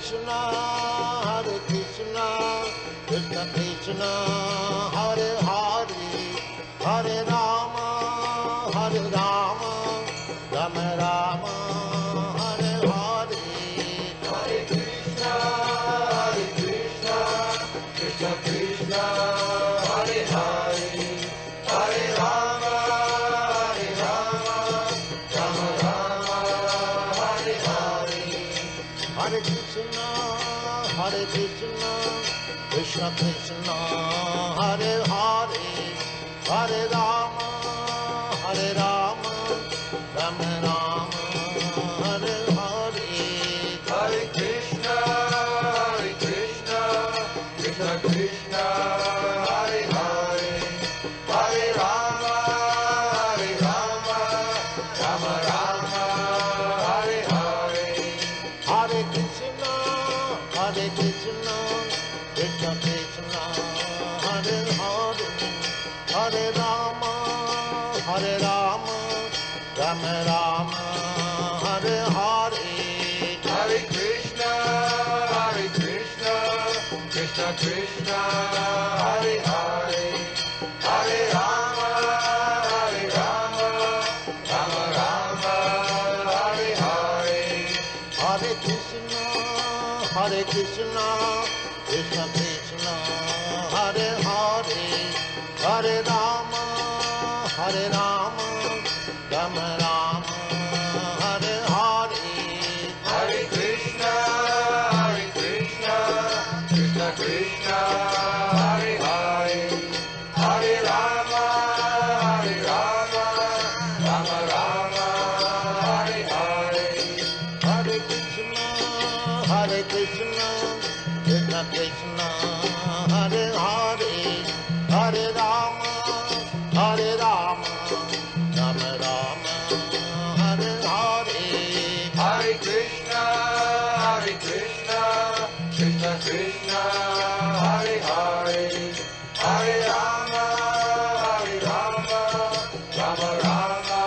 Krishna, Hare Krishna, Krishna Krishna, Hare Hare, Hare Rama, Rama Rama, Hare Hare. Hare Krishna, Krishna Krishna, Hare Hare, Hare Rama, Rama Rama, Hare Hare. Hare Krishna, Krishna Krishna, Hare Hare, Hare Rama, Rama Rama, Hare Hare. Hare Krishna, Krishna Krishna, Hare Hare, Hare Rama, Rama Rama, Hare Hare. Hare Krishna, Krishna Krishna, Hare Hare, Hare Rama, Rama Rama, Hare Hare. Hare Krishna, Krishna Krishna, Hare Hare, Hare Rama, Rama Rama, Hare Hare. Hare Krishna, Krishna Krishna, Hare Hare, Hare Rama, Rama Rama, Hare Hare. Hare Krishna, Krishna Krishna, Hare Hare, Hare Rama, Rama Rama, Hare Hare. Hare Krishna, Krishna Krishna, Hare Hare, Hare Rama, Rama Rama, Hare Hare. Hare Krishna, Krishna Krishna, Hare Hare, Hare Rama, Rama Rama, Hare Hare. Hare Krishna, Krishna Krishna, Hare Hare, Hare Rama, Rama Rama,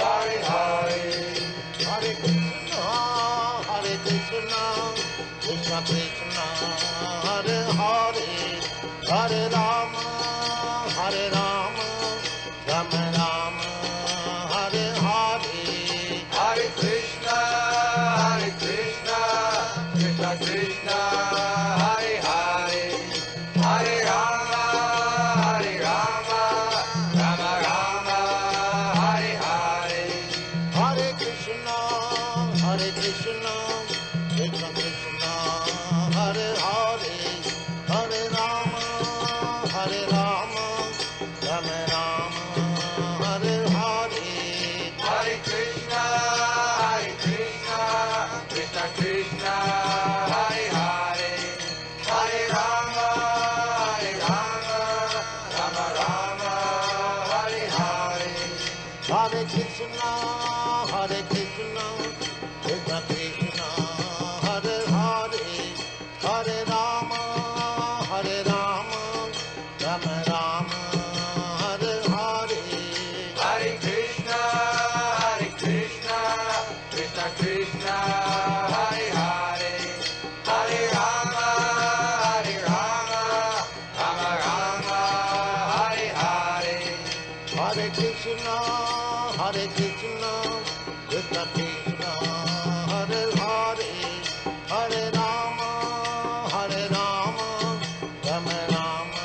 Hare Hare. Hare Krishna, Krishna Krishna, Hare Hare, Hare Rama, Rama Rama, Hare Hare. Hare Krishna, Krishna Krishna, Hare Hare, Hare Rama, Rama Rama, Hare Hare. Hare Krishna, Krishna Krishna, Hare Hare, Hare Rama, Rama Rama, Hare Hare. Hare Krishna, Krishna Krishna, Hare Hare, Hare Rama, Rama Rama, Hare Hare. Hare Krishna, Krishna Krishna, Hare Hare, Hare Rama, Rama Rama, Hare Hare. Hare Krishna, Krishna Krishna, Hare Hare, Hare Rama, Rama Rama,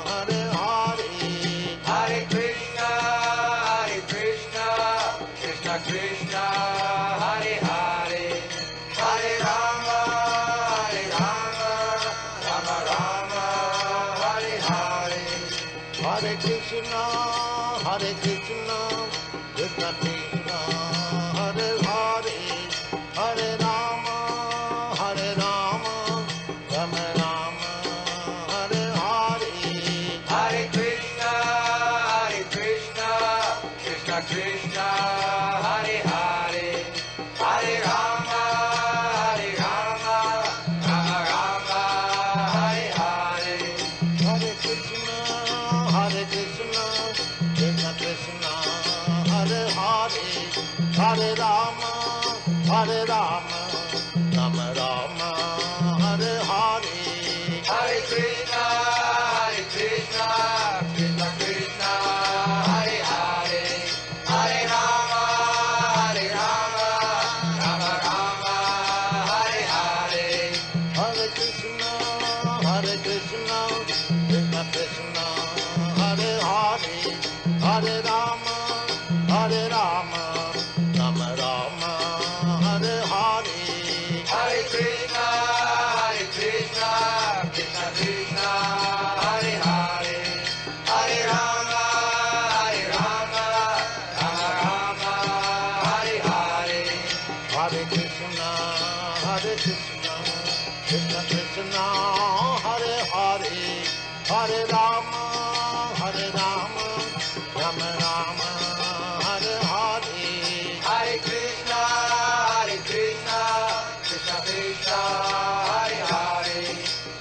Hare Hare. Hare Krishna, Krishna Krishna, Hare Hare, Hare Rama, Rama Rama, Hare Hare. Hare Krishna, Krishna Krishna, Hare Hare, Hare Rama, Rama Rama, Hare Hare. Hare Krishna, Krishna Krishna, Hare Hare, Hare Rama, Rama Rama, Hare Hare. Hare Krishna, Krishna Krishna, Hare Hare, Hare Rama, Rama Rama, Krishna Krishna, Hare Hare, Hare Rama, Rama Rama, Hare Hare. Hare Krishna, Krishna Krishna, Hare Hare,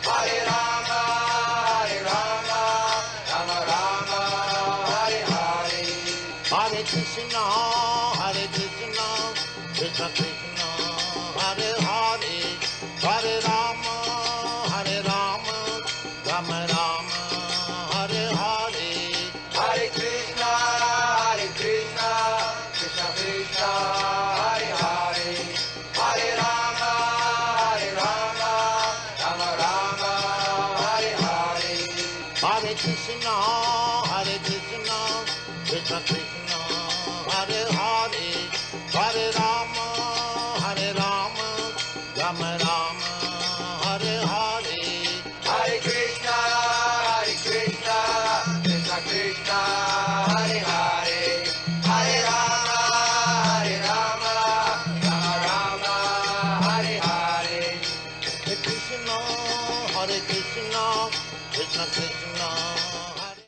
Hare Rama, Rama Rama, Hare Hare. Hare Krishna, Krishna Krishna, Hare Hare, Hare Rama, Rama Rama, Hare Hare. Hare Krishna, Krishna Krishna, Hare Hare, Hare Rama, Rama Rama, Hare Hare. Hare Krishna, Krishna Krishna, Hare Hare, Hare Rama, Rama Rama, Hare Hare. Hare Krishna, Krishna Krishna, Hare Hare, Hare Rama, Rama Hare Hare. Hare Krishna, Krishna Krishna,